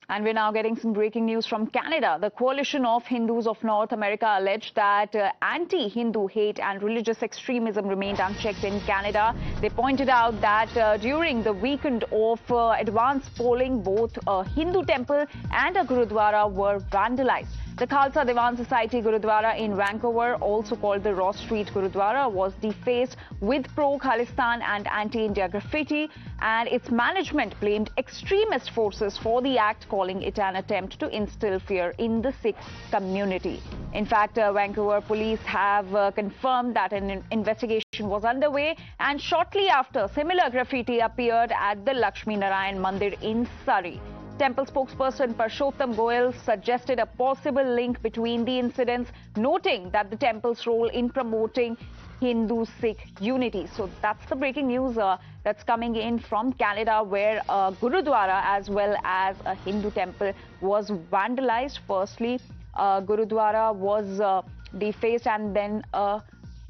And we're now getting some breaking news from Canada. The Coalition of Hindus of North America alleged that anti-Hindu hate and religious extremism remained unchecked in Canada. They pointed out that during the weekend of advanced polling, both a Hindu temple and a Gurudwara were vandalized. The Khalsa Diwan Society Gurudwara in Vancouver, also called the Ross Street Gurudwara, was defaced with pro-Khalistan and anti-India graffiti, and its management blamed extremist forces for the act, calling it an attempt to instill fear in the Sikh community. In fact, Vancouver police have confirmed that an investigation was underway, and shortly after, similar graffiti appeared at the Lakshmi Narayan Mandir in Surrey. Temple spokesperson Parshottam Goel suggested a possible link between the incidents, noting that the temple's role in promoting Hindu-Sikh unity. So that's the breaking news that's coming in from Canada, where a Gurudwara as well as a Hindu temple was vandalized. Firstly, Gurudwara was defaced, and then a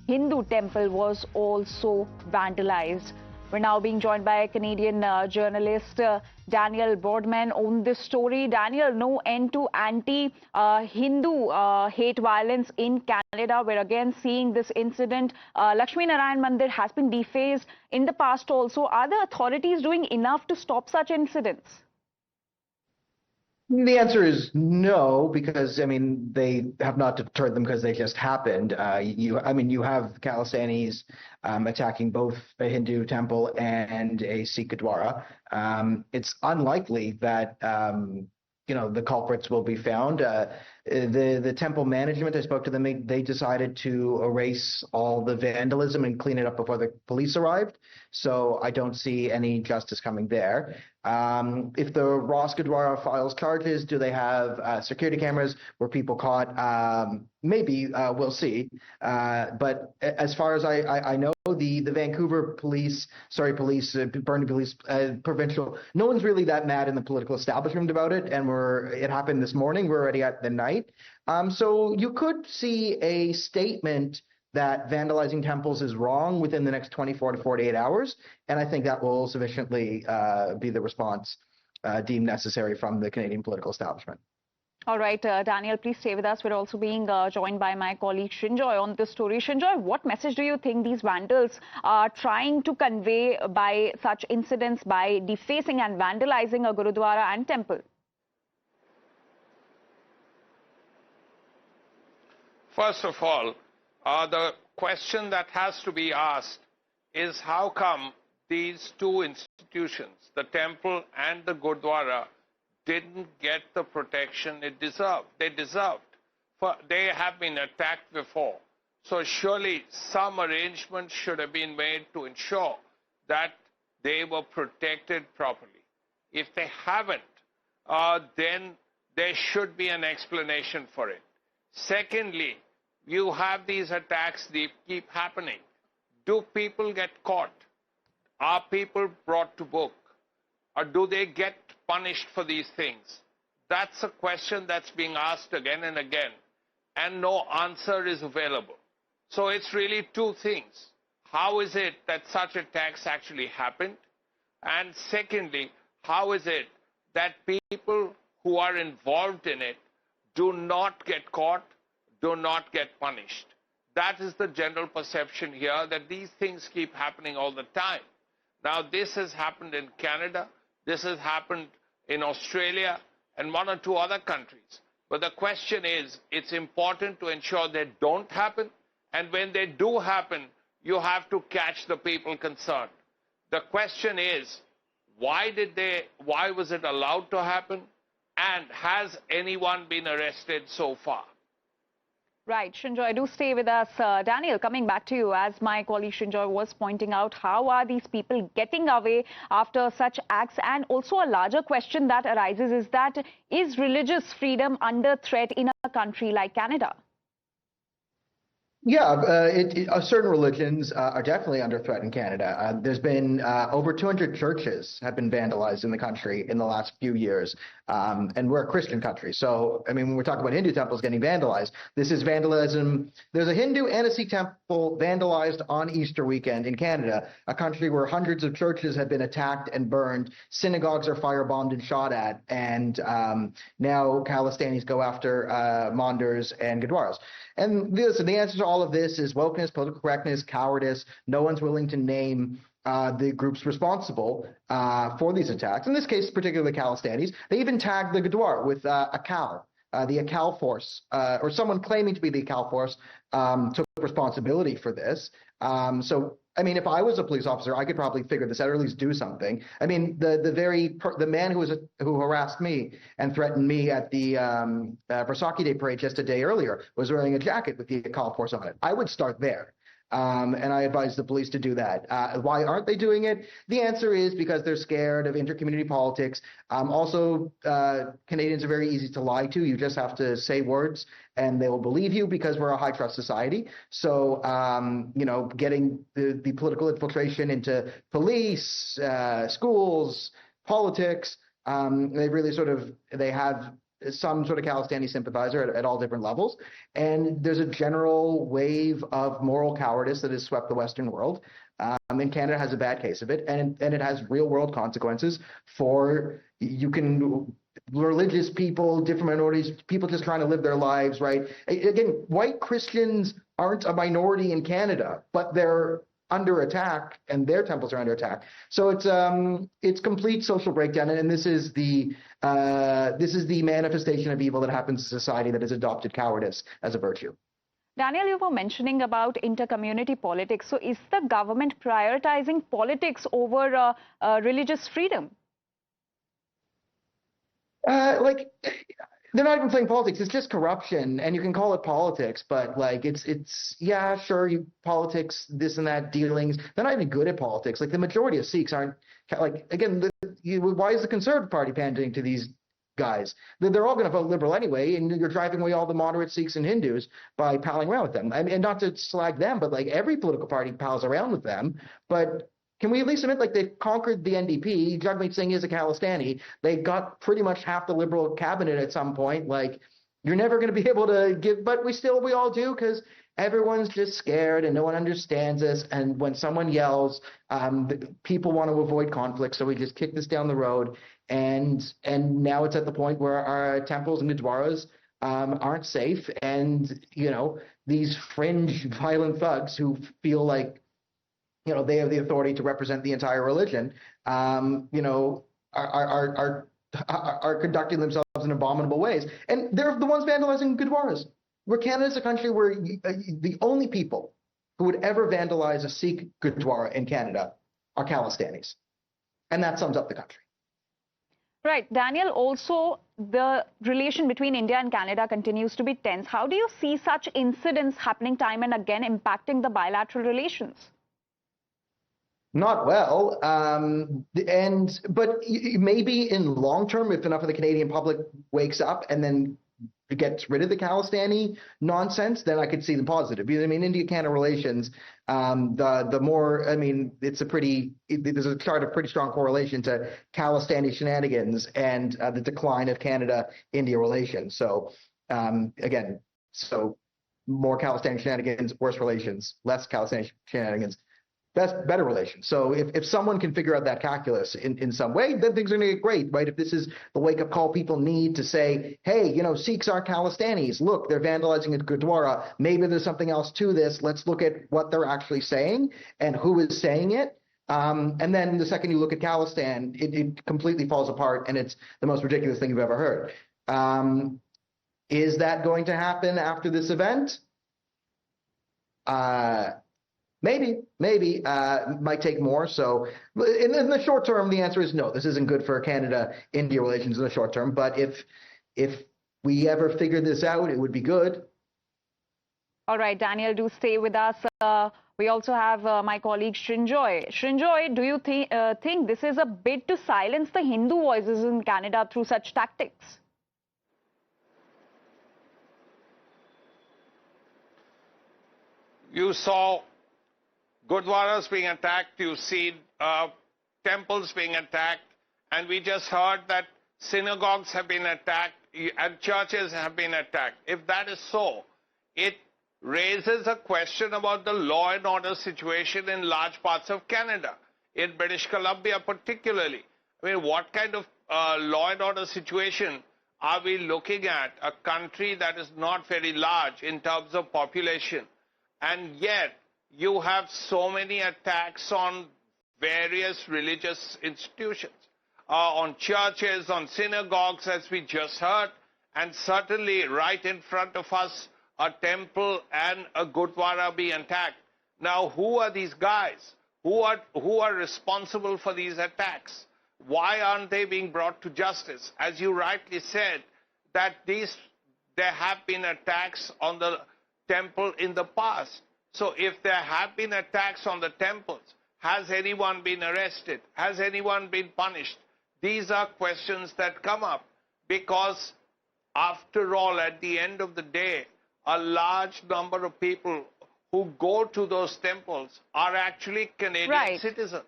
Hindu temple was also vandalized. We're now being joined by Canadian journalist Daniel Boardman on this story. Daniel, no end to anti-Hindu hate violence in Canada. We're again seeing this incident. Lakshmi Narayan Mandir has been defaced in the past also. Are the authorities doing enough to stop such incidents? The answer is no, because they have not deterred them because they just happened. You have Khalistanis attacking both a Hindu temple and a Sikh Gurdwara. It's unlikely that the culprits will be found. The temple management, I spoke to them, they decided to erase all the vandalism and clean it up before the police arrived. So I don't see any justice coming there. If the Ross Gurdwara files charges, do they have security cameras where people caught? Maybe, we'll see. But as far as I know, the Vancouver police, Burnaby police, provincial, no one's really that mad in the political establishment about it. And it happened this morning. We're already at the night. So you could see a statement that vandalizing temples is wrong within the next 24 to 48 hours. And I think that will sufficiently be the response deemed necessary from the Canadian political establishment. All right, Daniel, please stay with us. We're also being joined by my colleague Shinjoy on this story. Shinjoy, what message do you think these vandals are trying to convey by such incidents, by defacing and vandalizing a Gurudwara and temple? First of all, the question that has to be asked is how come these two institutions, the temple and the Gurdwara, didn't get the protection it deserved. They have been attacked before. So surely some arrangement should have been made to ensure that they were protected properly. If they haven't, then there should be an explanation for it. Secondly, you have these attacks, they keep happening. Do people get caught? Are people brought to book? Or do they get punished for these things? That's a question that's being asked again and again, and no answer is available. So it's really two things. How is it that such attacks actually happened? And secondly, how is it that people who are involved in it do not get caught, do not get punished? That is the general perception here, that these things keep happening all the time. Now, this has happened in Canada, this has happened in Australia and one or two other countries. But the question is, it's important to ensure they don't happen, and when they do happen, you have to catch the people concerned. The question is, why was it allowed to happen, and has anyone been arrested so far? Right, Shinjoy, do stay with us. Daniel, coming back to you, as my colleague Shinjoy was pointing out, how are these people getting away after such acts? And also a larger question that arises is that, is religious freedom under threat in a country like Canada? Yeah, certain religions are definitely under threat in Canada. There's been over 200 churches have been vandalized in the country in the last few years, and we're a Christian country. So, I mean, when we're talking about Hindu temples getting vandalized, this is vandalism. There's a Hindu and a Sikh temple vandalized on Easter weekend in Canada, a country where hundreds of churches have been attacked and burned, synagogues are firebombed and shot at, and now Khalistanis go after Manders and Gurdwaras. And the answer to all of this is wokeness, political correctness, cowardice. No one's willing to name the groups responsible for these attacks. In this case, particularly the Khalistanis. They even tagged the Gurdwara with a cow. The Akal force, or someone claiming to be the Akal force, took responsibility for this. So, I mean, if I was a police officer, I could probably figure this out, or at least do something. I mean, the man who harassed me and threatened me at the Versace Day parade just a day earlier was wearing a jacket with the Akal force on it. I would start there. And I advise the police to do that. Why aren't they doing it? The answer is because they're scared of intercommunity politics. Also, Canadians are very easy to lie to. You just have to say words and they will believe you because we're a high trust society. So, you know, getting the political infiltration into police, schools, politics, they have some sort of Khalistani sympathizer at all different levels. And there's a general wave of moral cowardice that has swept the Western world. And Canada has a bad case of it. And it has real world consequences for religious people, different minorities, people just trying to live their lives, right? Again, white Christians aren't a minority in Canada, but they're under attack and their temples are under attack. So it's complete social breakdown, and this is the manifestation of evil that happens in society that has adopted cowardice as a virtue. Daniel, you were mentioning about intercommunity politics. So is the government prioritizing politics over religious freedom? They're not even playing politics. It's just corruption, and you can call it politics, but like it's yeah, sure, politics, this and that, dealings. They're not even good at politics. Like the majority of Sikhs aren't. Like again, why is the Conservative Party pandering to these guys? They're all going to vote Liberal anyway, and you're driving away all the moderate Sikhs and Hindus by palling around with them. And not to slag them, but like every political party pals around with them, but. Can we at least admit, like, they've conquered the NDP? Jagmeet Singh is a Khalistani. They got pretty much half the Liberal cabinet at some point. Like, you're never going to be able to give, but we all do because everyone's just scared and no one understands us. And when someone yells, people want to avoid conflict, so we just kick this down the road. And now it's at the point where our temples and Gurdwaras aren't safe. And, you know, these fringe violent thugs who feel like, you know, they have the authority to represent the entire religion, you know, are conducting themselves in abominable ways. And they're the ones vandalizing Gurdwaras. Where Canada's a country where the only people who would ever vandalize a Sikh Gurdwara in Canada are Khalistanis. And that sums up the country. Right. Daniel, also the relation between India and Canada continues to be tense. How do you see such incidents happening time and again impacting the bilateral relations? Not well, but maybe in long term, if enough of the Canadian public wakes up and then gets rid of the Khalistani nonsense, then I could see the positive. I mean, India-Canada relations, the more, I mean, there's a chart of pretty strong correlation to Khalistani shenanigans and the decline of Canada-India relations. So again, so more Khalistani shenanigans, worse relations, less Khalistani shenanigans. That's better relations. So if someone can figure out that calculus in some way, then things are going to get great, right? If this is the wake-up call people need to say, hey, you know, Sikhs aren't Khalistanis. Look, they're vandalizing a Gurdwara. Maybe there's something else to this. Let's look at what they're actually saying and who is saying it. And then the second you look at Khalistan, it completely falls apart, and it's the most ridiculous thing you've ever heard. Is that going to happen after this event? Maybe, might take more. So in the short term, the answer is no. This isn't good for Canada-India relations in the short term. But if we ever figure this out, it would be good. All right, Daniel, do stay with us. We also have my colleague Srinjoy. Srinjoy, do you think this is a bid to silence the Hindu voices in Canada through such tactics? You saw Gurdwaras being attacked, you see temples being attacked, and we just heard that synagogues have been attacked and churches have been attacked. If that is so, it raises a question about the law and order situation in large parts of Canada, in British Columbia particularly. I mean, what kind of law and order situation are we looking at? A country that is not very large in terms of population, and yet you have so many attacks on various religious institutions, on churches, on synagogues, as we just heard, and certainly right in front of us, a temple and a Gurdwara being attacked. Now, who are these guys? Who are responsible for these attacks? Why aren't they being brought to justice? As you rightly said, that there have been attacks on the temple in the past. So if there have been attacks on the temples, has anyone been arrested? Has anyone been punished? These are questions that come up because, after all, at the end of the day, a large number of people who go to those temples are actually Canadian citizens.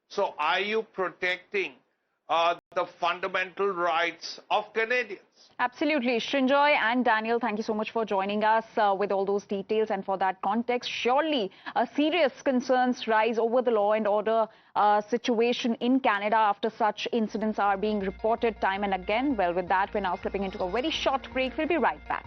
So are you protecting the fundamental rights of Canadians? Absolutely. Srinjoy and Daniel, thank you so much for joining us with all those details and for that context. Surely serious concerns rise over the law and order situation in Canada after such incidents are being reported time and again. Well, with that, we're now slipping into a very short break. We'll be right back.